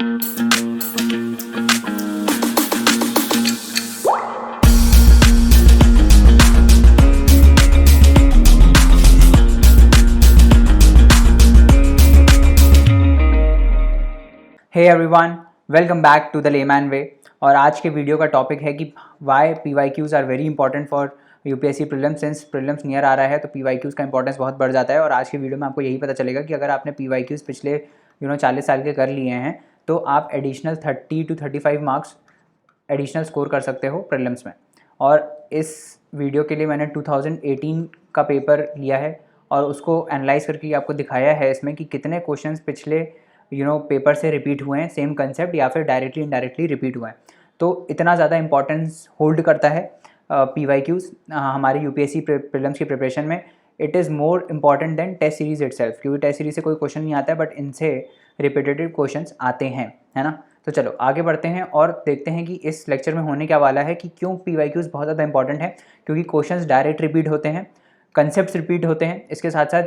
Hey everyone, welcome back to the Layman Way. और आज के वीडियो का टॉपिक है कि why PYQs are very important for UPSC prelims. Since prelims near आ रहा है तो PYQs का इंपॉर्टेंस बहुत बढ़ जाता है। और आज के वीडियो में आपको यही पता चलेगा कि अगर आपने PYQs पिछले 40 साल के कर लिए हैं तो आप additional 30 to 35 marks additional score कर सकते हो प्रीलिम्स में। और इस वीडियो के लिए मैंने 2018 का पेपर लिया है और उसको एनालाइज करके आपको दिखाया है इसमें कि कितने क्वेश्चंस पिछले पेपर से रिपीट हुए हैं, सेम कंसेप्ट या फिर डायरेक्टली इनडायरेक्टली रिपीट हुए हैं। तो इतना ज़्यादा इंपॉर्टेंस होल्ड करता है PYQs हमारी यूपीएससी प्रीलिम्स की प्रिपरेशन में। It is more important than test series itself, क्योंकि टेस्ट सीरीज से कोई क्वेश्चन नहीं आता है बट इनसे रिपीटेटिव क्वेश्चंस आते हैं, है ना। तो चलो आगे बढ़ते हैं और देखते हैं कि इस लेक्चर में होने क्या वाला है, कि क्यों PYQs बहुत ज़्यादा इंपॉर्टेंट है। क्योंकि क्वेश्चंस डायरेक्ट रिपीट होते हैं, कंसेप्ट्स रिपीट होते हैं, इसके साथ साथ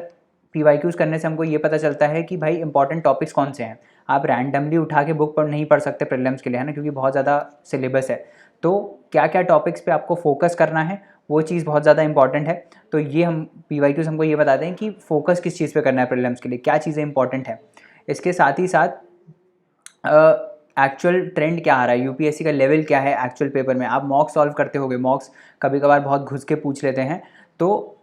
PYQs करने से हमको ये पता चलता है कि भाई इंपॉर्टेंट टॉपिक्स कौन से हैं। आप रैंडमली उठा के बुक पर नहीं पढ़ सकते प्रीलिम्स के लिए, है ना, क्योंकि बहुत ज़्यादा सिलेबस है। तो क्या क्या टॉपिक्स पे आपको फोकस करना है वो चीज़ बहुत ज़्यादा इंपॉर्टेंट है। तो ये हम PYQs हमको ये बताते हैं कि फोकस किस चीज़ पे करना है प्रीलिम्स के लिए, क्या चीज़ें इंपॉर्टेंट है। इसके साथ ही साथ एक्चुअल ट्रेंड क्या आ रहा है, यूपीएससी का लेवल क्या है एक्चुअल पेपर में। आप मॉक सॉल्व करते होगे, मॉक्स कभी कभार बहुत घुस के पूछ लेते हैं, तो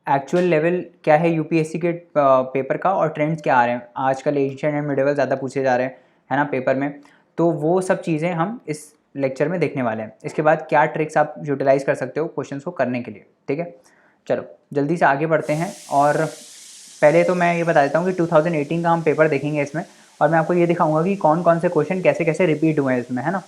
एक्चुअल लेवल क्या है यूपीएससी के पेपर का और ट्रेंड्स क्या आ रहे हैं। आजकल एशियन एंड मिडिवल ज़्यादा पूछे जा रहे हैं, है ना, पेपर में। तो वो सब चीज़ें हम इस लेक्चर में देखने वाले हैं। इसके बाद क्या ट्रिक्स आप यूटिलाइज़ कर सकते हो क्वेश्चंस को करने के लिए, ठीक है। चलो जल्दी से आगे बढ़ते हैं। और पहले तो मैं ये बता देता हूँ कि 2018 का हम पेपर देखेंगे इसमें, और मैं आपको ये दिखाऊंगा कि कौन कौन से क्वेश्चन कैसे कैसे रिपीट हुए हैं इसमें, है ना।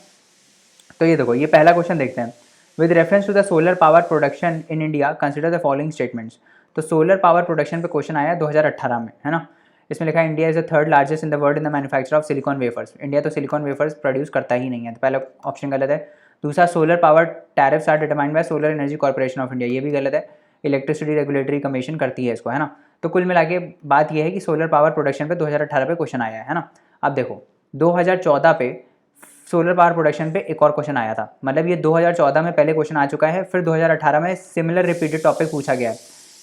तो ये देखो, ये पहला क्वेश्चन देखते हैं। With reference to the solar power production in India consider the following statements. तो सोलर पावर प्रोडक्शन पे क्वेश्चन आया 2018 में, है ना। इसमें लिखा है India is the third largest in the world in the manufacture of silicon wafers. India तो सिलिकॉन वेफर्स प्रोड्यूस करता ही नहीं है, तो पहला ऑप्शन गलत है। दूसरा, solar power tariffs are determined by solar energy corporation of India, ये भी गलत है। इलेक्ट्रिसिटी रेगुलेटरी कमीशन करती है इसको, है ना। तो कुल मिला के बात यह है कि सोलर पावर प्रोडक्शन पे 2018 पे क्वेश्चन आया है ना। अब देखो 2014 पे सोलर पावर प्रोडक्शन पे एक और क्वेश्चन आया था, मतलब ये 2014 में पहले क्वेश्चन आ चुका है, फिर 2018 में सिमिलर रिपीटेड टॉपिक पूछा गया है।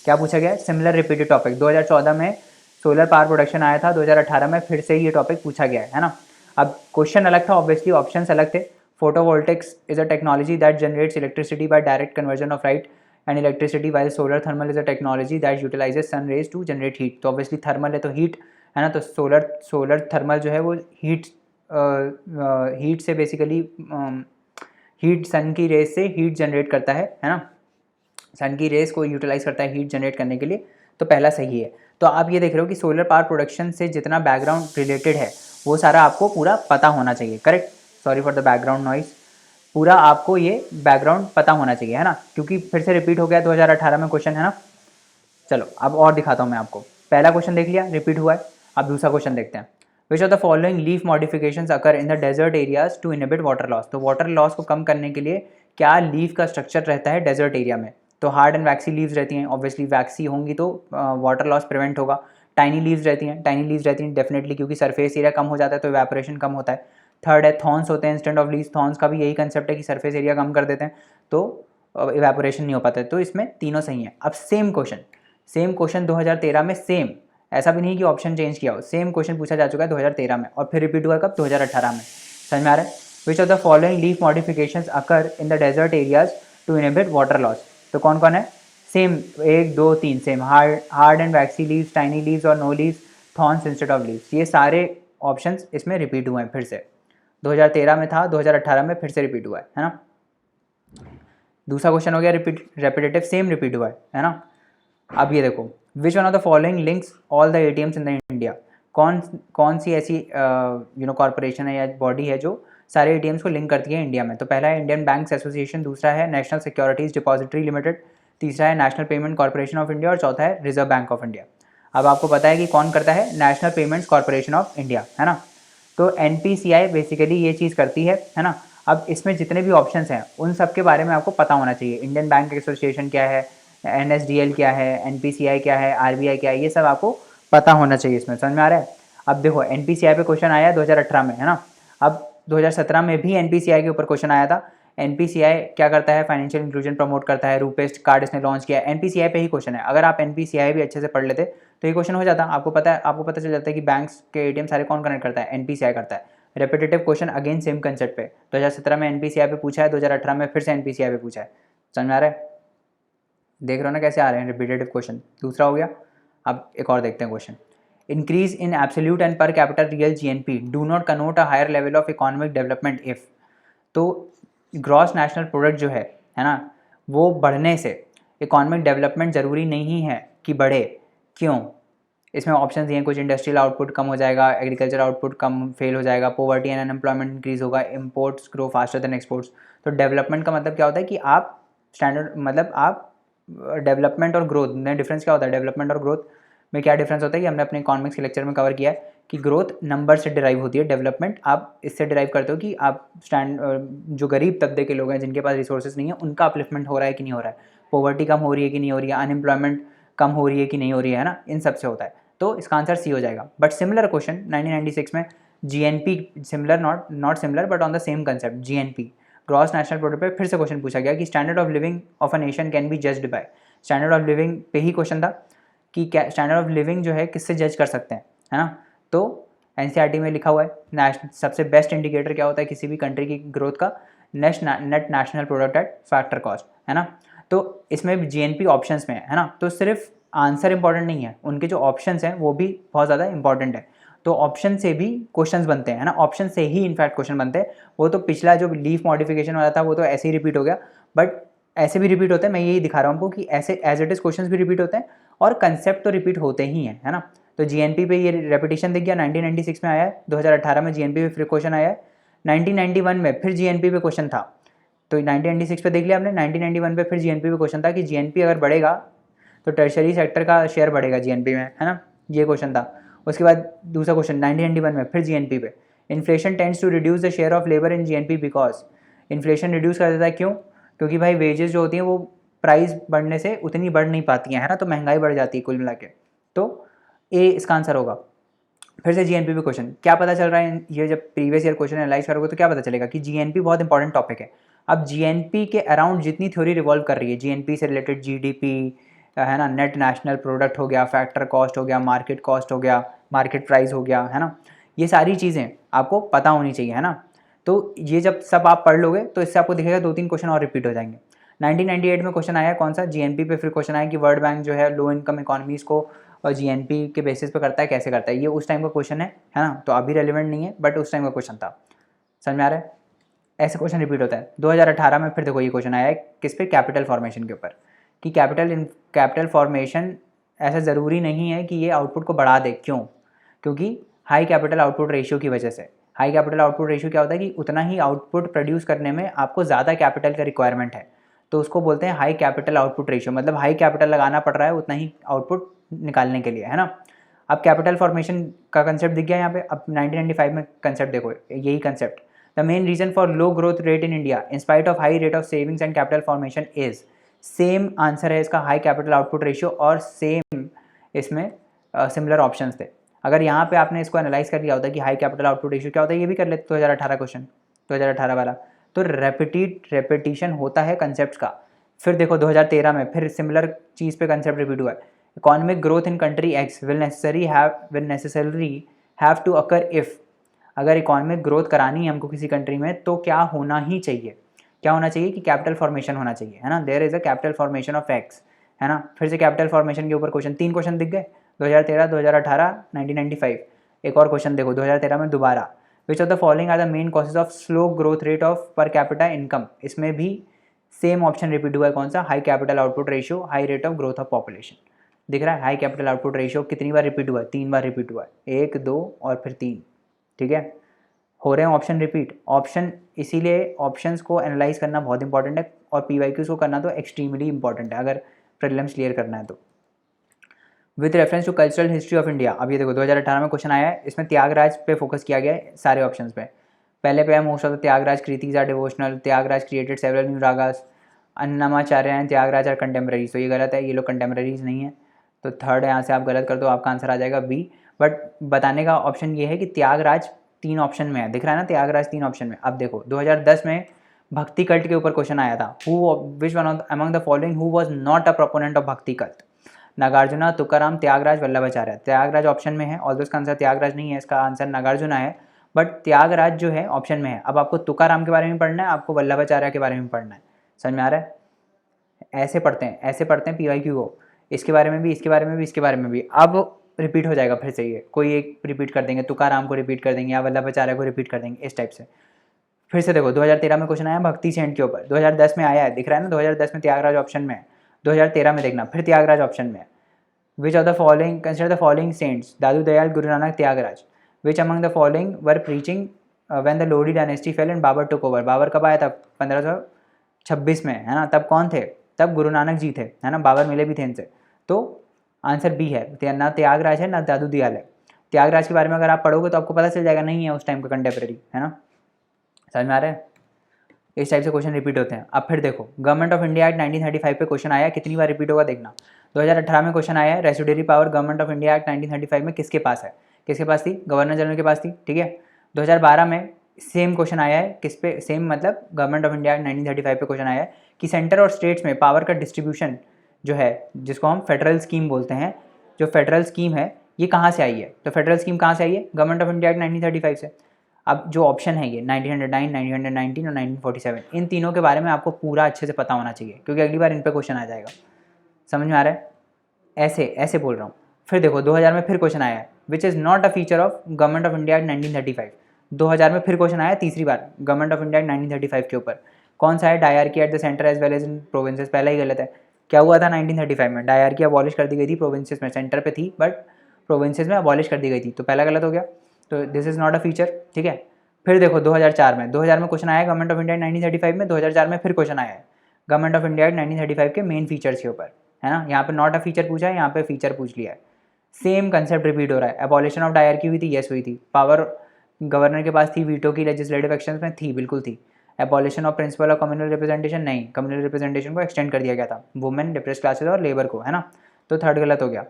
क्या पूछा गया है? Similar repeated topic. 2014 में सोलर पावर प्रोडक्शन आया था, 2018 में फिर से ये टॉपिक पूछा गया है ना। अब क्वेश्चन अलग था, ऑब्वियसली ऑप्शंस अलग थे। Photovoltaics is a technology that generates electricity by direct conversion of light and electricity, while solar thermal is a technology that utilises sun rays to generate heat. तो ऑब्वियसली थर्मल है तो heat, है ना। तो solar thermal जो है वो heat से बेसिकली हीट सन की रेस से हीट जनरेट करता है ना। सन की रेस को यूटिलाइज करता है हीट जनरेट करने के लिए, तो पहला सही है। तो आप ये देख रहे हो कि सोलर पावर प्रोडक्शन से जितना बैकग्राउंड रिलेटेड है वो सारा आपको पूरा पता होना चाहिए, correct. Sorry for the background noise. पूरा आपको ये बैकग्राउंड पता होना चाहिए, है ना, क्योंकि फिर से रिपीट हो गया 2018 में क्वेश्चन, है ना। चलो अब और दिखाता हूँ मैं आपको। पहला क्वेश्चन देख लिया, रिपीट हुआ है। अब दूसरा क्वेश्चन देखते हैं। Which of the following leaf modifications occur in the desert areas to inhibit water loss. तो वाटर लॉस को कम करने के लिए क्या लीफ का स्ट्रक्चर रहता है डेजर्ट एरिया में। तो हार्ड एंड वैक्सी लीव्स रहती हैं, ऑब्वियसली वैक्सी होंगी तो वाटर लॉस प्रिवेंट होगा। टाइनी लीव्स रहती हैं डेफिनेटली, क्योंकि सरफेस एरिया कम हो जाता है तो इवेपोरेशन कम होता है। थर्ड है थॉर्न्स होते हैं इंस्टेंट ऑफ लीव्स। थॉर्न्स का भी यही कंसेप्ट है कि सरफेस एरिया कम कर देते हैं तो इवेपोरेशन नहीं हो पाता है। तो इसमें तीनों सही है। अब सेम क्वेश्चन 2013 में, सेम, ऐसा भी नहीं कि ऑप्शन चेंज किया हो, सेम क्वेश्चन पूछा जा चुका है 2013 में और फिर रिपीट हुआ कब? 2018 में। समझ में आ रहा है? Which of the following leaf modifications occur in the desert areas to inhibit water loss. तो कौन कौन है? Same, 1 2 3 same, hard and waxy leaves, tiny leaves और no leaves, thorns instead of leaves. ये सारे ऑप्शंस इसमें रिपीट हुए हैं फिर से। 2013 में था, 2018 में फिर से रिपीट हुआ है ना। दूसरा क्वेश्चन हो गया रेपिटेटिव, सेम रिपीट हुआ है ना। अब ये देखो, which one of the following links all the ATMs in the India. कौन सी ऐसी कॉर्पोरेशन है या बॉडी है जो सारे एटीएम्स को लिंक करती है इंडिया में। तो पहला है इंडियन बैंक्स एसोसिएशन, दूसरा है नेशनल सिक्योरिटीज डिपॉजिटरी लिमिटेड, तीसरा है national payment corporation of India और चौथा है रिजर्व बैंक ऑफ इंडिया। अब आपको पता है कि कौन करता है? National payments corporation of India, है ना। तो NPCI बेसिकली ये चीज़ करती है ना। अब इसमें जितने भी ऑप्शंस हैं उन सब के बारे में आपको पता होना चाहिए। इंडियन बैंक एसोसिएशन क्या है, NSDL क्या है, NPCI क्या है, RBI क्या है, ये सब आपको पता होना चाहिए इसमें। समझ में आ रहा है? अब देखो NPCI पे क्वेश्चन आया 2018 में, है ना। अब 2017 में भी NPCI के ऊपर क्वेश्चन आया था। NPCI क्या करता है, फाइनेंशियल इंक्लूजन प्रमोट करता है, रुपेस्ट कार्ड इसने लॉन्च किया है, NPCI पे ही क्वेश्चन है। अगर आप NPCI भी अच्छे से पढ़ लेते तो ये क्वेश्चन हो जाता। आपको पता चल जाता है कि बैंक्स के ATM सारे कौन कनेक्ट करता है, NPCI करता है। Repetitive question again same concept पे 2017 में NPCI पे पूछा है, 2018 में फिर से NPCI पे पूछा है। समझ में आ रहा है? देख रहे हो ना कैसे आ रहे हैं रिपीटेटिव क्वेश्चन। दूसरा हो गया। अब एक और देखते हैं question. Increase in absolute and per capita real GNP do not connote a higher level of economic development if. तो ग्रॉस नेशनल प्रोडक्ट जो है ना, वो बढ़ने से इकोनॉमिक डेवलपमेंट ज़रूरी नहीं है कि बढ़े। क्यों? इसमें ऑप्शन दिए हैं कुछ। इंडस्ट्रियल आउटपुट कम हो जाएगा, एग्रीकल्चर आउटपुट कम फेल हो जाएगा, पॉवर्टी एंड अनएम्प्लॉयमेंट इंक्रीज होगा, imports grow faster than exports. तो डेवलपमेंट का मतलब क्या होता है कि आप स्टैंडर्ड, मतलब आप डेवलपमेंट और ग्रोथ में डिफरेंस क्या होता है, डेवलपमेंट और ग्रोथ में क्या डिफरेंस होता है कि हमने अपने इकोनॉमिक्स के लेक्चर में कवर किया है कि ग्रोथ नंबर से डिराइव होती है, डेवलपमेंट आप इससे डिराइव करते हो कि आप जो गरीब तबके के लोग हैं जिनके पास रिसोर्सेज नहीं है उनका अपलिफ्टमेंट हो रहा है कि नहीं हो रहा है, पॉवर्टी कम हो रही है कि नहीं हो रही है, अनएम्प्लॉयमेंट कम हो रही है कि नहीं हो रही है ना, इन सब से होता है। तो इसका आंसर सी हो जाएगा। बट सिमिलर क्वेश्चन 1996 में GNP, similar not similar but on the same concept, GNP gross national product पे फिर से क्वेश्चन पूछा गया कि standard of living of a nation can be judged bye. Standard of living पे ही क्वेश्चन था कि क्या स्टैंडर्ड ऑफ लिविंग जो है किससे जज कर सकते हैं, है ना। तो NCERT में लिखा हुआ है सबसे बेस्ट इंडिकेटर क्या होता है किसी भी कंट्री की ग्रोथ का, net national product at factor cost, है ना। तो इसमें GNP ऑप्शंस में है ना, तो सिर्फ आंसर इंपॉर्टेंट नहीं है, उनके जो ऑप्शंस हैं वो भी बहुत ज़्यादा इंपॉर्टेंट है। तो ऑप्शन से भी क्वेश्चंस बनते हैं, है ना, ऑप्शन से ही इनफैक्ट क्वेश्चन बनते हैं। वो तो पिछला जो लीफ मॉडिफिकेशन वाला था वो तो ऐसे ही रिपीट हो गया, बट ऐसे भी रिपीट होते हैं। मैं यही दिखा रहा हूँ आपको कि ऐसे एज इट इज़ क्वेश्चंस भी रिपीट होते हैं और कंसेप्ट तो रिपीट होते ही हैं, है ना। तो GNP पे ये रेपिटेशन दिख गया, 1996 में आया है, 2018 में GNP पे फिर क्वेश्चन आया है, 1991 में फिर GNP पे क्वेश्चन था। तो 1996 पे देख लिया आपने, 1991 पे फिर GNP पे क्वेश्चन था कि GNP अगर बढ़ेगा तो टर्शरी सेक्टर का शेयर बढ़ेगा GNP में, है ना, ये क्वेश्चन था। उसके बाद दूसरा क्वेश्चन 1991 में फिर GNP पे, inflation tends to reduce the share of labour in GNP because. Inflation reduce कर देता है, क्यों? क्योंकि भाई वेजेस जो होती हैं वो प्राइस बढ़ने से उतनी बढ़ नहीं पाती हैं, है ना, तो महंगाई बढ़ जाती है कुल मिला के। तो ए इसका आंसर होगा। फिर से GNP पे क्वेश्चन क्या पता चल रहा है, ये जब प्रीवियस ईयर क्वेश्चन एनालाइज करोगे तो क्या पता चलेगा कि GNP बहुत इंपॉर्टेंट टॉपिक है। अब GNP के अराउंड जितनी थ्योरी रिवॉल्व कर रही है, GNP से रिलेटेड GDP, है ना, नेट नेशनल प्रोडक्ट हो गया, फैक्टर कॉस्ट हो गया, मार्केट कॉस्ट हो गया, मार्केट प्राइस हो गया, है ना, ये सारी चीज़ें आपको पता होनी चाहिए, है ना। तो ये जब सब आप पढ़ लोगे तो इससे आपको दिखेगा 2-3 क्वेश्चन और रिपीट हो जाएंगे। 1998 में क्वेश्चन आया कौन सा, GNP पे फिर क्वेश्चन आया कि वर्ल्ड बैंक जो है लो इनकम इकोनॉमीज़ को और GNP के बेसिस पे करता है, कैसे करता है। ये उस टाइम का क्वेश्चन है ना, तो अभी रेलिवेंट नहीं है बट उस टाइम का क्वेश्चन था। समझ में आ रहा है? ऐसे क्वेश्चन रिपीट होता है। 2018 में फिर देखो ये क्वेश्चन आया है किस पे, कैपिटल फॉर्मेशन के ऊपर, कि कैपिटल फॉर्मेशन ऐसा ज़रूरी नहीं है कि ये आउटपुट को बढ़ा दे। क्यों? क्योंकि हाई कैपिटल आउटपुट रेशियो की वजह से। हाई कैपिटल आउटपुट रेशियो क्या होता है कि उतना ही आउटपुट प्रोड्यूस करने में आपको ज़्यादा कैपिटल का रिक्वायरमेंट है, तो उसको बोलते हैं हाई कैपिटल आउटपुट रेशियो, मतलब हाई कैपिटल लगाना पड़ रहा है उतना ही आउटपुट निकालने के लिए, है ना। अब कैपिटल फॉर्मेशन का कंसेप्ट दिख गया यहाँ पे। अब 1995 में कंसेप्ट देखो, यही concept, the main reason for low growth rate in India in spite of high rate of savings and capital formation is, same answer है इसका, हाई कैपिटल आउटपुट रेशियो, और सेम इसमें सिमिलर ऑप्शंस थे। अगर यहाँ पे आपने इसको एनालाइज कर लिया होता कि हाई कैपिटल आउटपुट रेशियो क्या होता है, ये भी कर लेते 2018 क्वेश्चन, 2018 वाला। तो रेपिटेशन होता है कंसेप्ट का। फिर देखो 2013 में फिर सिमिलर चीज़ पे कंसेप्ट रिपीट हुआ है, economic growth in country X will necessary have to occur if. अगर इकोनॉमिक ग्रोथ करानी है हमको किसी कंट्री में तो क्या होना ही चाहिए, क्या होना चाहिए कि कैपिटल फॉर्मेशन होना चाहिए, है ना, there is a capital formation of X, है ना। फिर से कैपिटल फॉर्मेशन के ऊपर क्वेश्चन, 3 क्वेश्चन दिख गए, 2013, 2018, 1995। एक और क्वेश्चन देखो 2013 में दोबारा, which of the following are the main causes of slow growth rate of per capita income. इसमें भी सेम ऑप्शन रिपीट हुआ है, कौन सा, high capital output ratio, high rate of growth of population. दिख रहा है हाई कैपिटल आउटपुट रेशियो कितनी बार रिपीट हुआ है, 3 बार रिपीट हुआ है, 1, 2 और फिर 3, ठीक है, हो रहे हैं ऑप्शन रिपीट। ऑप्शन इसीलिए ऑप्शंस को एनालाइज करना बहुत इंपॉर्टेंट है, और PYQs को करना तो एक्सट्रीमली इंपॉर्टेंट है अगर प्रीलिम्स क्लियर करना है तो। With reference to cultural history of India, अब ये देखो 2018 में क्वेश्चन आया है, इसमें त्यागराज पे फोकस किया गया है सारे ऑप्शंस पे। पहले पे है most of the Tyagaraja kritis are devotional, Tyagaraja created several new ragas, Annamacharya and Tyagaraja are contemporaries, तो ये गलत है, ये लोग कंटेम्प्रेरीज नहीं है। तो थर्ड यहाँ से आप गलत कर दो, आपका आंसर आ जाएगा बी। बट बताने का ऑप्शन ये है कि त्यागराज 3 ऑप्शन में है, दिख रहा है ना, त्यागराज 3 ऑप्शन में। अब देखो 2010 में भक्ति कल्ट के ऊपर क्वेश्चन आया था, who which one among the following who was not a proponent of भक्ति कल्ट, नागार्जुना, तुकाराम, त्यागराज, वल्लभाचार्य। त्यागराज ऑप्शन में है, ऑल्दो इसका आंसर त्यागराज नहीं है, इसका आंसर नागार्जुना है, बट त्यागराज जो है ऑप्शन में है। अब आपको तुकाराम के बारे में पढ़ना है, आपको वल्लभाचार्य के बारे में पढ़ना है, समझ में आ रहा है? ऐसे पढ़ते हैं, ऐसे पढ़ते हैं PYQ को, इसके बारे में भी, इसके बारे में भी, इसके बारे में भी। अब रिपीट हो जाएगा फिर से, ये कोई एक रिपीट कर देंगे, तुकाराम को रिपीट कर देंगे या वल्लभाचार्य को रिपीट कर देंगे, इस टाइप से। फिर से देखो 2013 में क्वेश्चन आया भक्ति सेंट के ऊपर, 2010 में आया है, दिख रहा है ना, 2010 में त्यागराज ऑप्शन में है, 2013 में देखना फिर त्यागराज ऑप्शन में है। Which of the following consider the following saints, Dadu Dayal, Guru Nanak, Tyagaraja. Which among the following were preaching when the Lodi dynasty fell and Babur took over. Babur कब आया था? 1526 में, है ना। तब कौन थे? तब गुरु नानक जी थे, है ना, बाबर मिले भी थे इनसे। तो आंसर बी है, ना त्यागराज है ना दादू दयाल है। त्यागराज के बारे में अगर आप पढ़ोगे तो आपको पता चल जाएगा, नहीं है उस टाइम का कंटेम्प्रेरी, है ना, समझ में आ रहा है? इस टाइप से क्वेश्चन रिपीट होते हैं। अब फिर देखो गवर्नमेंट ऑफ इंडिया एक्ट 1935 पे क्वेश्चन आया, कितनी बार रिपीट होगा देखना। 2018 में क्वेश्चन आया है, residuary power government of India Act 1935 में किसके पास है? किसके पास थी? गवर्नर जनरल के पास थी, ठीक है। 2012 में सेम क्वेश्चन आया है, किस पे? सेम मतलब गवर्नमेंट ऑफ इंडिया एक्ट 1935 पे क्वेश्चन आया है कि सेंटर और स्टेट्स में पावर का डिस्ट्रीब्यूशन जो है, जिसको हम फेडरल स्कीम बोलते हैं, जो फेडरल स्कीम है ये कहाँ से आई है? तो फेडरल स्कीम कहाँ से आई है? गवर्नमेंट ऑफ इंडिया एक्ट 1935 से। अब जो ऑप्शन है ये 1909, 1919 और 1947, इन तीनों के बारे में आपको पूरा अच्छे से पता होना चाहिए, क्योंकि अगली बार इन पे क्वेश्चन आ जाएगा, समझ में आ रहा है? ऐसे ऐसे बोल रहा हूँ। फिर देखो 2000 में फिर क्वेश्चन आया है, which is not a feature of Government of India Act 1935। 2000 में फिर क्वेश्चन आया तीसरी बार गवर्नमेंट ऑफ इंडिया एक्ट 1935 के ऊपर। कौन सा है? Dyarchy at the centre as well as in provinces. पहला ही गलत है। क्या हुआ था 1935 में? डायरकी अबॉलिश कर दी गई थी, प्रोविंसेस में सेंटर पे थी बट प्रोविंसेस में अबॉलिश कर दी गई थी, तो पहला गलत हो गया, तो this is not a feature, ठीक है। फिर देखो 2004 में क्वेश्चन आया गवर्नमेंट ऑफ इंडिया 1935 में, 2004 में फिर क्वेश्चन आया है गवर्नमेंट ऑफ इंडिया 1935 के मेन फीचर्स के ऊपर, है ना। यहाँ पे नॉट अ फीचर पूछा है, यहाँ पे फीचर पूछ लिया है। सेम कंसेप्ट रिपीट हो रहा है। एबॉलिशन ऑफ डायरकी हुई थी, यस हुई थी। पावर गवर्नर के पास थी, वीटो की लेजिस्लेटिव एक्शंस में थी, बिल्कुल थी। Abolition of principle of communal representation, नहीं, कम्युनल रिप्रेजेंटेशन को एक्सटेंड कर दिया गया था वुमेन, डिप्रेस क्लासेस और लेबर को, है ना। तो थर्ड गलत हो गया,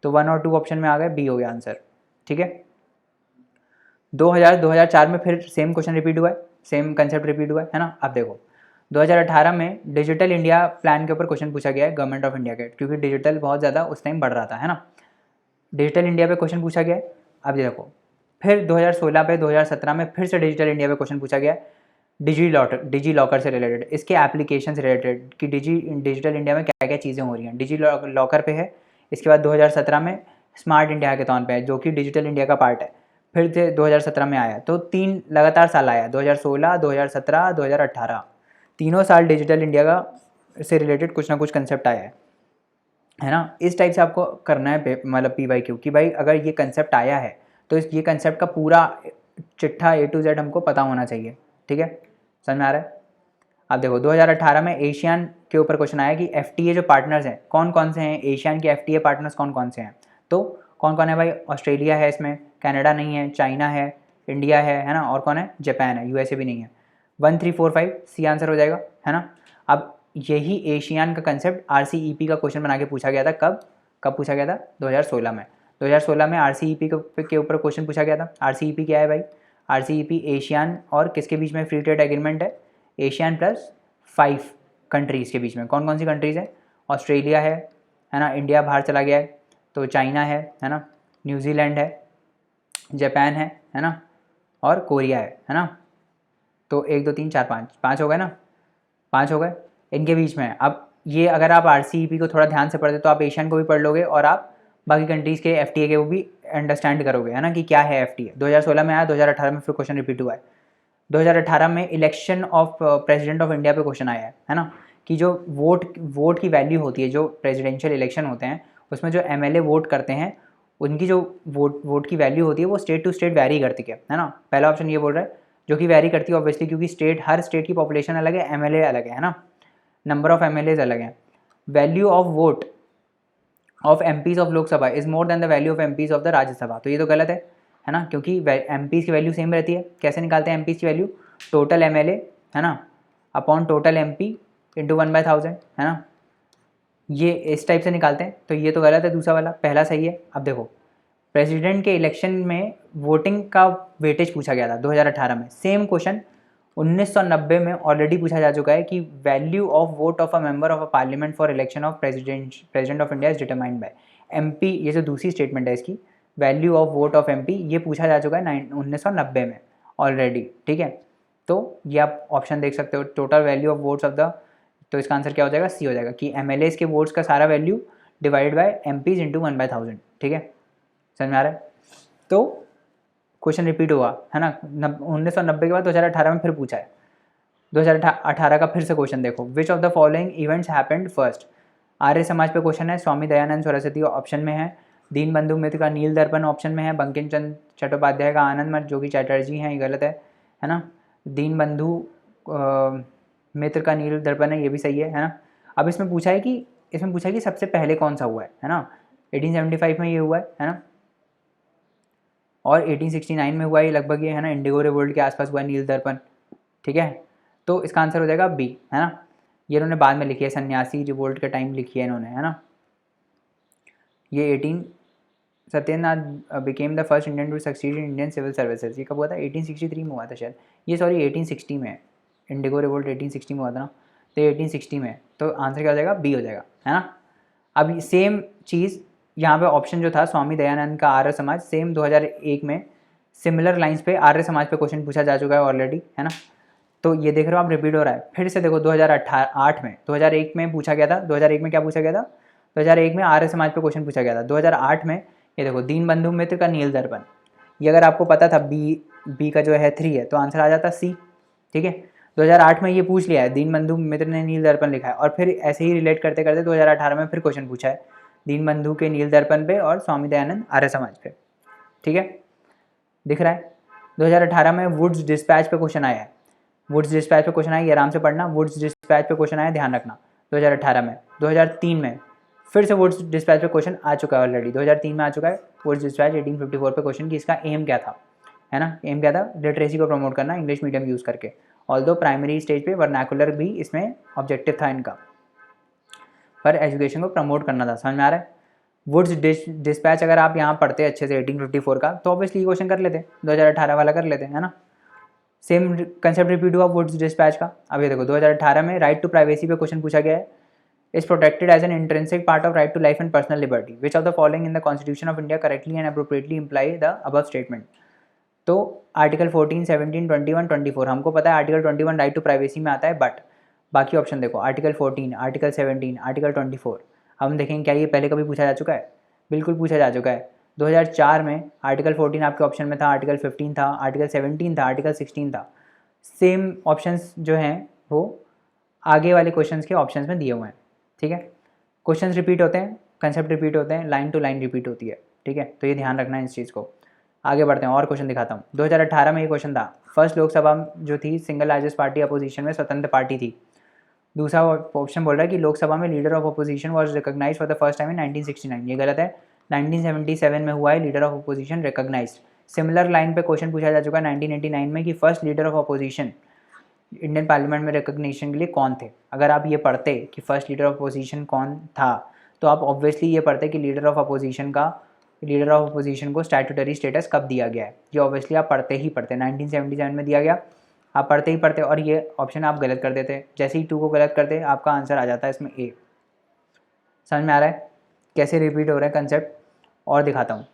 तो 1 और 2 ऑप्शन में आ गए, बी हो गया आंसर, ठीक है। 2004 में फिर सेम क्वेश्चन रिपीट हुआ है, सेम कंसेप्ट रिपीट हुआ है ना। अब देखो 2018 में डिजिटल इंडिया प्लान के ऊपर क्वेश्चन पूछा गया है गवर्नमेंट ऑफ इंडिया के, क्योंकि डिजिटल बहुत ज़्यादा उस टाइम बढ़ रहा था, है ना। डिजिटल इंडिया पे क्वेश्चन पूछा गया है। अब ये देखो फिर 2016 पे 2017 में फिर से डिजिटल इंडिया पे क्वेश्चन पूछा गया है, डिजी लॉकर से रिलेटेड, इसके एप्लीकेशन से रिलेटेड कि डिजिटल इंडिया में क्या क्या चीज़ें हो रही हैं। डिजी लॉकर पे है, इसके बाद 2017 में स्मार्ट इंडिया के तौर पे है, जो कि डिजिटल इंडिया का पार्ट है, फिर से 2017 में आया। तो 3 लगातार साल आया, 2016, 2017, 2018, तीनों साल डिजिटल इंडिया का से रिलेटेड कुछ ना कुछ कंसेप्ट आया है ना। इस टाइप से आपको करना है मतलब PYQ कि भाई अगर ये कंसेप्ट आया है तो ये कंसेप्ट का पूरा चिट्ठा A to Z हमको पता होना चाहिए, ठीक है, समझ में आ रहा है। अब देखो 2018 में एशियान के ऊपर क्वेश्चन आया कि FTA जो पार्टनर्स हैं कौन कौन से हैं, एशियान के FTA पार्टनर्स कौन कौन से हैं। तो कौन कौन है भाई? ऑस्ट्रेलिया है इसमें, कनाडा नहीं है, चाइना है, इंडिया है ना, और कौन है? जापान है, USA भी नहीं है। 1 3 4 5 सी आंसर हो जाएगा, है ना। अब यही एशियान का कंसेप्ट RCEP का क्वेश्चन बना के पूछा गया था, कब पूछा गया था? 2016 में। 2016 में RCEP के ऊपर क्वेश्चन पूछा गया था। RCEP क्या है भाई? RCEP एशियान और किसके बीच में फ्री ट्रेड एग्रीमेंट है? एशियान प्लस 5 कंट्रीज़ के बीच में। कौन कौन सी कंट्रीज़ है? ऑस्ट्रेलिया है ना, इंडिया बाहर चला गया है, तो चाइना है ना, न्यूजीलैंड है, जापान है ना, और कोरिया है ना। तो 1 2 3 4 5 हो गए ना, 5 हो गए इनके बीच में। अब ये अगर आप RCEP को थोड़ा ध्यान से पढ़ते तो आप एशियन को भी पढ़ लोगे और आप बाकी कंट्रीज़ के FTA के वो भी अंडरस्टैंड करोगे, है ना, कि क्या है FTA। 2016 में आया, 2018 में फिर क्वेश्चन रिपीट हुआ है। 2018 में election of president of India पे क्वेश्चन आया है ना, कि जो वोट की वैल्यू होती है, जो प्रेसिडेंशियल इलेक्शन होते हैं उसमें जो MLA वोट करते हैं उनकी जो वोट की वैल्यू होती है वो स्टेट टू स्टेट वैरी करती है ना। पहला ऑप्शन ये बोल रहा है जो कि वैरी करती है ऑब्वियसली, क्योंकि हर स्टेट की पॉपुलेशन अलग है, MLA अलग है ना, नंबर ऑफ MLAs अलग हैं। Value of vote of MPs of Lok Sabha is more than the value of MPs of the Rajya Sabha. तो ये तो गलत है ना, क्योंकि MPs की वैल्यू सेम रहती है। कैसे निकालते हैं MPs की वैल्यू? टोटल MLA है ना अपॉन टोटल MP इंटू 1/1000, है ना, ये इस टाइप से निकालते हैं। तो ये तो गलत है दूसरा वाला, पहला सही है। अब देखो प्रेसिडेंट के इलेक्शन में वोटिंग का वेटेज पूछा गया था 2018 में। सेम क्वेश्चन 1990 में ऑलरेडी पूछा जा चुका है कि value of vote of a member of a parliament for election of president of India is determined by MP. ये जो दूसरी स्टेटमेंट है इसकी, value of vote of MP, ये पूछा जा चुका है 1990 में ऑलरेडी। ठीक है, तो ये आप ऑप्शन देख सकते हो, total value of votes of the, तो इसका आंसर क्या हो जाएगा, सी हो जाएगा कि एमएलएस के वोट्स का सारा value divide by MPs into 1/1000। ठीक है, समझ में आ रहा है। तो क्वेश्चन रिपीट हुआ है ना, 1990 के बाद 2018 में फिर पूछा है। 2018 का फिर से क्वेश्चन देखो, which of the following events happened first. Arya Samaj पे क्वेश्चन है, स्वामी दयानंद सरस्वती ऑप्शन में है, दीन बंधु मित्र का नील दर्पण ऑप्शन में है, बंकिम चंद्र चट्टोपाध्याय का आनंद मठ जो कि चैटर्जी हैं, ये गलत है ना। दीन बंधु मित्र का नील दर्पण है, ये भी सही है ना। अब इसमें पूछा है कि सबसे पहले कौन सा हुआ है ना। 1875 में ये हुआ है ना, और 1869 में हुआ ये लगभग, ये है ना, इंडिगो रिवोल्ट के आसपास हुआ नील दर्पण। ठीक है, तो इसका आंसर हो जाएगा बी, है ना। ये इन्होंने बाद में लिखी है, सन्यासी रिवोल्ट के टाइम लिखी है इन्होंने, है ना। ये 18 Satyendranath became the first Indian to succeed in Indian civil services, ये कब हुआ था, 1863 में हुआ था शायद, ये सॉरी 1860 में, इंडिगो रिवोल्ट 1860 में हुआ था ना, तो 1860 में, तो आंसर क्या हो जाएगा, बी हो जाएगा, है ना। अब सेम चीज़ यहाँ पे ऑप्शन जो था स्वामी दयानंद का आर्य समाज, सेम 2001 में सिमिलर लाइंस पे आर्य समाज पे क्वेश्चन पूछा जा चुका है ऑलरेडी, है ना। तो ये देख रहे हो आप, रिपीट हो रहा है। फिर से देखो 2008 में, 2001 में पूछा गया था, 2001 में क्या पूछा गया था, 2001 में आर्य समाज पे क्वेश्चन पूछा गया था। 2008 में ये देखो, दीन बंधु मित्र का नील दर्पण, ये अगर आपको पता था बी का जो है 3 है, तो आंसर आ जाता सी। ठीक है, 2008 में ये पूछ लिया है, दीन बंधु मित्र ने नील दर्पण लिखा है, और फिर ऐसे ही रिलेट करते करते 2018 में फिर क्वेश्चन पूछा है दीन बंधु के नील दर्पण पे और स्वामी दयानंद आर्य समाज पे। ठीक है, दिख रहा है। 2018 में वुड्स डिस्पैच पे क्वेश्चन आया है, वुड्स डिस्पैच पे क्वेश्चन आया, ये आराम से पढ़ना, वुड्स डिस्पैच पे क्वेश्चन आया, ध्यान रखना। 2018 में, 2003 में फिर से वुड्स डिस्पैच पे क्वेश्चन आ चुका है ऑलरेडी, 2003 में आ चुका है वुड्स डिस्पैच 1854 पे क्वेश्चन, कि इसका एम क्या था, है ना। एम क्या था, लिटरेसी को प्रमोट करना इंग्लिश मीडियम यूज़ करके, ऑल्दो प्राइमरी स्टेज पे वर्नाकुलर भी इसमें ऑब्जेक्टिव था इनका, पर एजुकेशन को प्रमोट करना था। समझ में आ रहा है। वुड्स डिस्पैच अगर आप यहाँ पढ़ते अच्छे से 1854 का, तो ऑब्वियसली क्वेश्चन कर लेते, 2018 वाला कर लेते, है ना। सेम कंसेप्ट रिपीट हुआ वुड्स डिस्पैच का। अब ये देखो 2018 में राइट टू प्राइवेसी पे क्वेश्चन पूछा गया है, is protected as an intrinsic part of right to life and personal liberty, which of the following in the constitution of India correctly and appropriately imply the above statement. तो article 14, 17, 21, 24 हमको पता है, article 21 right to privacy में आता है, but बाकी option देखो, article 14, article 17, article 24, हम देखेंगे क्या ये पहले कभी पूछा जा चुका है, बिल्कुल पूछा जा चुका है। 2004 में आर्टिकल 14 आपके ऑप्शन में था, आर्टिकल 15 था, आर्टिकल 17 था, आर्टिकल 16 था। सेम ऑप्शंस जो हैं वो आगे वाले क्वेश्चंस के ऑप्शंस में दिए हुए हैं। ठीक है, क्वेश्चंस रिपीट होते हैं, कंसेप्ट रिपीट होते हैं, लाइन टू लाइन रिपीट होती है। ठीक है, तो ये ध्यान रखना है इस चीज़ को। आगे बढ़ते हैं और क्वेश्चन दिखाता हूँ। 2018 में ये क्वेश्चन था, फर्स्ट लोकसभा जो थी सिंगल लार्जेस्ट पार्टी अपोजिशन में स्वतंत्र पार्टी थी। दूसरा ऑप्शन बोल रहा है कि लोकसभा में leader of opposition was recognised for the first time in 1969, ये गलत है। 1977 में हुआ है leader of opposition recognised. Similar line पे क्वेश्चन पूछा जा चुका है 1989 में कि first leader of opposition Indian parliament में रिकॉग्निशन के लिए कौन थे। अगर आप ये पढ़ते कि फर्स्ट लीडर ऑफ अपोजिशन कौन था, तो आप ऑब्वियसली ये पढ़ते कि लीडर ऑफ अपोजिशन को स्टैट्यूटरी स्टेटस कब दिया गया है। ये ऑब्वियसली आप पढ़ते ही पढ़ते, 1977 में दिया गया, आप पढ़ते ही पढ़ते, और ये ऑप्शन आप गलत कर देते। जैसे ही 2 को गलत करते आपका आंसर आ जाता है इसमें ए। समझ में आ रहा है कैसे रिपीट हो रहा है कंसेप्ट। और दिखाता हूँ,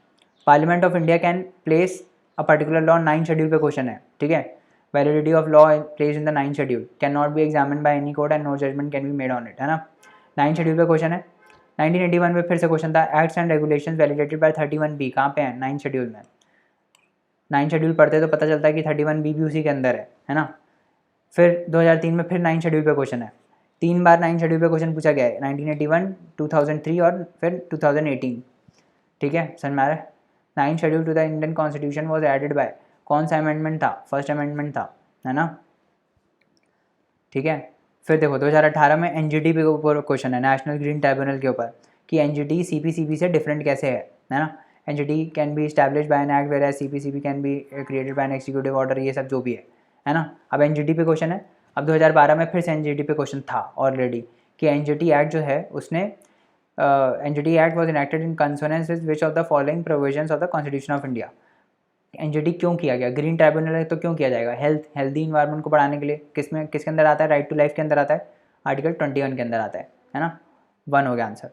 parliament of India can place a particular law 9 schedule पे क्वेश्चन है। ठीक है, validity of law place in the 9 schedule can not be examined by any court and no judgement can be made on it, है ना। 9 schedule पे question है। 1981 में फिर से क्वेश्चन था, acts and regulations validated bye 31B, कहाँ पे है, 9 शेड्यूल में। 9 शेड्यूल पढ़ते तो पता चलता है कि 31B भी उसी के अंदर है ना। फिर 2003 में फिर 9 शेड्यूल पे क्वेश्चन है, 3 बार 9 शेड्यूल पे क्वेश्चन पूछा गया है, 1981, 2003 और फिर 2018। ठीक है, समझ में आ रहा है। 9 schedule to the Indian constitution was added by, कौन सा अमेंडमेंट था, फर्स्ट अमेंडमेंट था, है ना। ठीक है, फिर देखो 2018 में एनजीटी के ऊपर क्वेश्चन है, नेशनल ग्रीन ट्रिब्यूनल के ऊपर, कि एनजीटी सीपीसीबी से डिफरेंट कैसे है ना। NGT can be established by an act where as CPCB can be created by an executive order, ये सब जो भी है ना। अब एनजीटी पे क्वेश्चन है। अब 2012 में फिर से एनजीटी पे क्वेश्चन था ऑलरेडी, कि एनजीटी एक्ट जो है उसने NGT act was enacted in consonance with which of the following provisions of the constitution of India. NGT क्यों किया गया? ग्रीन ट्राइब्यूनल है तो क्यों किया जाएगा? हेल्दी इन्वायरमेंट को बढ़ाने के लिए। किसके अंदर आता है? राइट टू लाइफ के अंदर आता है, आर्टिकल 21 के अंदर आता है ना। 1 हो गया आंसर।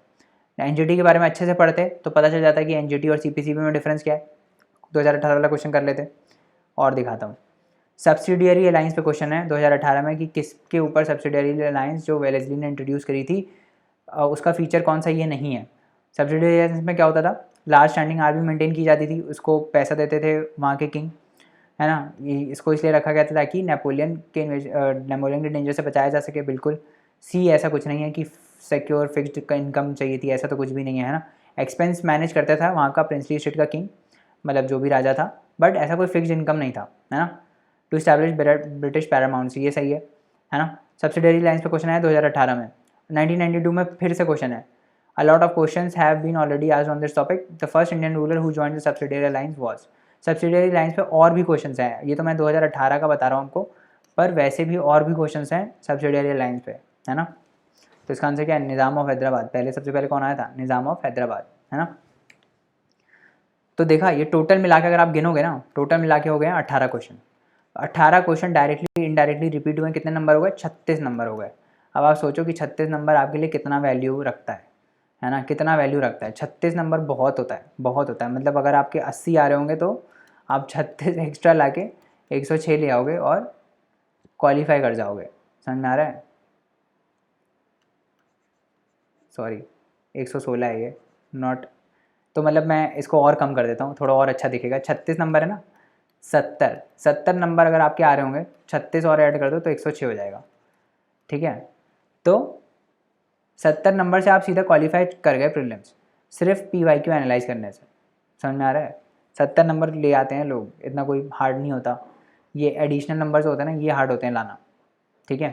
एनजीटी के बारे में अच्छे से पढ़ते तो पता चल जाता है कि एनजीटी और सीपीसीबी में डिफरेंस क्या है। 2018 वाला क्वेश्चन कर लेते और दिखाता हूँ। सब्सिडियरी अलायंस पे क्वेश्चन है 2018 में कि किसके ऊपर सब्सिडियरी अलायंस जो वेलेस्ली ने इंट्रोड्यूस करी थी उसका फीचर कौन सा ये नहीं है। सब्सिडियरी अलायंस में क्या होता था? लार्ज स्टैंडिंग आर्मी मेंटेन की जाती थी, उसको पैसा देते थे वहाँ के किंग, है ना। इसको इसलिए रखा गया था ताकि नेपोलियन के डेंजर से बचाया जा सके। बिल्कुल सी ऐसा कुछ नहीं है कि सिक्योर फिक्स्ड इनकम चाहिए थी, ऐसा तो कुछ भी नहीं है ना। एक्सपेंस मैनेज करता था वहाँ का प्रिंसली स्टेट का किंग, मतलब जो भी राजा था, बट ऐसा कोई फिक्स्ड इनकम नहीं था, है ना। टू स्टैब्लिश ब्रिटिश पैरामाउंट, ये सही है ना। सब्सिडरी लाइन्स पे क्वेश्चन आया 2018 में। 1992 में फिर से क्वेश्चन है। A lot of questions have been already asked on this topic. The first Indian ruler who joined the subsidiary alliance was. Subsidiary lines पे और भी क्वेश्चंस हैं, ये तो मैं 2018 का बता रहा हूँ आपको, पर वैसे भी और भी क्वेश्चंस हैं सब्सिडियरी लाइन्स पे, है ना। तो इसका आंसर क्या है? निज़ाम ऑफ हैदराबाद। पहले सबसे पहले कौन आया था? निज़ाम ऑफ हैदराबाद, है ना। तो देखा, ये टोटल मिला के अगर आप गिनोगे ना, टोटल मिला के हो गए 18 question. 18 question directly indirectly repeat हुए, कितने नंबर हो गए? 36 नंबर हो गए। अब आप सोचो कि 36 नंबर आपके लिए कितना वैल्यू रखता है ना, कितना वैल्यू रखता है। 36 नंबर बहुत होता है, बहुत होता है। मतलब अगर आपके 80 आ रहे होंगे तो आप 36 एक्स्ट्रा ला के 106 ले आओगे और क्वालिफाई कर जाओगे। समझ में आ रहा है? सॉरी 116 है ये, नॉट, तो मतलब मैं इसको और कम कर देता हूँ, थोड़ा और अच्छा दिखेगा। 36 नंबर है ना, 70 नंबर अगर आपके आ रहे होंगे, 36 और ऐड कर दो तो 106 हो जाएगा, ठीक है। तो 70 नंबर से आप सीधा क्वालिफाई कर गए प्रीलिम्स, सिर्फ PYQ एनालाइज करने से। समझ में आ रहा है? 70 नंबर ले आते हैं लोग, इतना कोई हार्ड नहीं होता। ये एडिशनल नंबर्स होते हैं ना, ये हार्ड होते हैं लाना, ठीक है।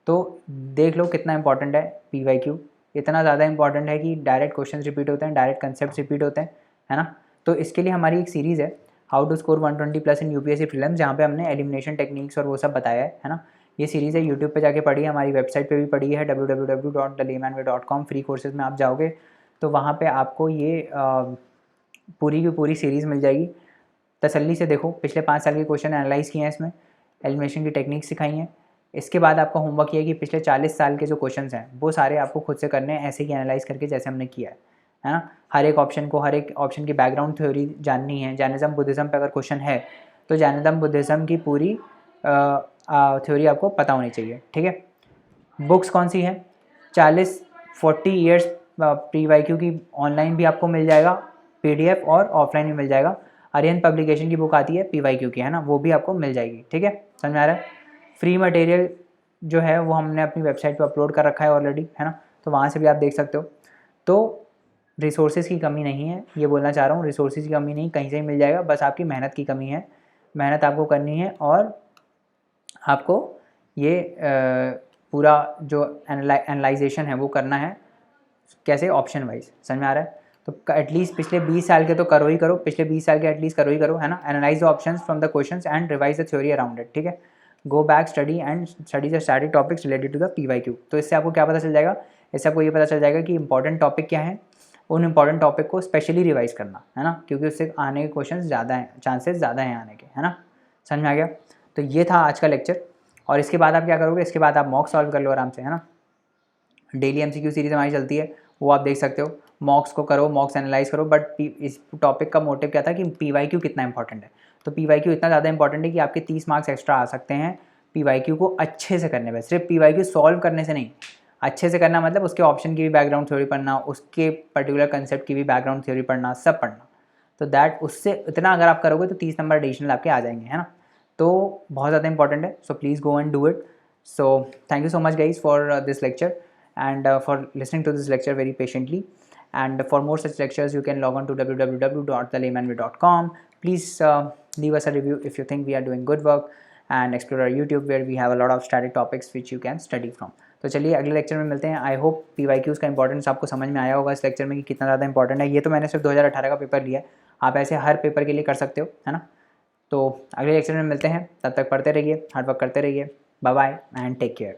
तो देख लो कितना इंपॉर्टेंट है PYQ, इतना ज़्यादा इंपॉर्टेंट है कि डायरेक्ट क्वेश्चन रिपीट होते हैं, डायरेक्ट कंसेप्ट रिपीट होते हैं, है ना। तो इसके लिए हमारी एक सीरीज़ है, how to score 120+ in UPSC prelims, जहाँ पे हमने एलिमिनेशन टेक्निक्स और वो सब बताया है ना। ये सीरीज़ है, यूट्यूब पे जाके पढ़ी है, हमारी वेबसाइट पे भी पढ़ी है www.thelaymanway.com। फ्री कोर्सेज में आप जाओगे तो वहाँ पे आपको ये पूरी की पूरी सीरीज़ मिल जाएगी। तसल्ली से देखो, पिछले 5 साल के क्वेश्चन एनालाइज़ किए हैं इसमें, एलिमिनेशन की टेक्निक सिखाई हैं। इसके बाद आपका होमवर्क ये है कि पिछले 40 साल के जो क्वेश्चंस हैं वो सारे आपको खुद से करने हैं, ऐसे ही एनालाइज करके जैसे हमने किया है ना। हर एक ऑप्शन की बैकग्राउंड थ्योरी जाननी है। जैनिज़्म बुद्धिज़्म पे अगर क्वेश्चन है तो जैनिज़्म बुद्धिज़्म की पूरी थ्योरी आपको पता होनी चाहिए, ठीक है। बुक्स कौन सी हैं? 40 ईयर्स PYQ की ऑनलाइन भी आपको मिल जाएगा, PDF और ऑफलाइन भी मिल जाएगा। आर्यन पब्लिकेशन की बुक आती है PYQ की, है ना, वो भी आपको मिल जाएगी, ठीक है। समझ में आ रहा है? फ्री मटेरियल जो है वो हमने अपनी वेबसाइट पे अपलोड कर रखा है ऑलरेडी, है ना, तो वहाँ से भी आप देख सकते हो। तो रिसोर्सेज़ की कमी नहीं है, ये बोलना चाह रहा हूँ, रिसोर्सेज़ की कमी नहीं, कहीं से ही मिल जाएगा, बस आपकी मेहनत की कमी है। मेहनत आपको करनी है और आपको ये पूरा जो एनालाइजेशन है वो करना है। कैसे? Option wise. समझ में आ रहा है? तो एटलीस्ट पिछले 20 साल के तो करो ही करो, पिछले 20 साल के एटलीस्ट करो ही करो, है ना। Analyse the options from the questions and revise the theory around it, ठीक है। Go back study the static topics related to the PYQ। तो इससे आपको क्या पता चल जाएगा? इससे आपको ये पता चल जाएगा कि इंपॉर्टेंट टॉपिक क्या है, उन इंपॉर्टेंट टॉपिक को स्पेशली रिवाइज करना, है ना, क्योंकि उससे आने के क्वेश्चन ज़्यादा हैं, चांसेस ज़्यादा हैं आने के, है ना। समझ में आ गया? तो ये था आज का लेक्चर। और इसके बाद आप क्या करोगे? इसके बाद आप मॉक सॉल्व कर लो आराम से, है ना। डेली MCQ सीरीज हमारी चलती है, वो आप देख सकते हो। मॉक्स को करो, मॉक्स एनालाइज करो, बट इस टॉपिक का मोटिव क्या था कि PYQ कितना इंपॉर्टेंट है। तो PYQ इतना ज़्यादा इंपॉर्टेंट है कि आपके 30 मार्क्स एक्स्ट्रा आ सकते हैं PYQ को अच्छे से करने में। सिर्फ PYQ सॉल्व करने से नहीं, अच्छे से करना मतलब उसके ऑप्शन की भी बैकग्राउंड थ्योरी पढ़ना, उसके पर्टिकुलर कंसेप्ट की भी बैकग्राउंड थ्योरी पढ़ना, सब पढ़ना। तो दैट उससे इतना अगर आप करोगे तो 30 नंबर एडिशनल आपके आ जाएंगे, है ना। तो बहुत ज़्यादा इंपॉर्टेंट है, so please go and do it. So thank you so much guys for this lecture and for listening to this lecture very patiently. And for more such lectures you can log on to www.thelaymanway.com. Please leave us a review if you think we are doing good work, and explore our YouTube where we have a lot of static topics which you can study from. तो चलिए अगले lecture में मिलते हैं। I hope PYQs का importance आपको समझ में आया होगा इस लेक्चर में कि कितना ज़्यादा इंपॉर्टेंट है। ये तो मैंने सिर्फ 2018 का पेपर लिया है, आप ऐसे हर पेपर के लिए कर सकते हो, है ना। तो अगले लेक्चर में मिलते हैं, तब तक पढ़ते रहिए, हार्ड वर्क करते रहिए। Bye bye and take care.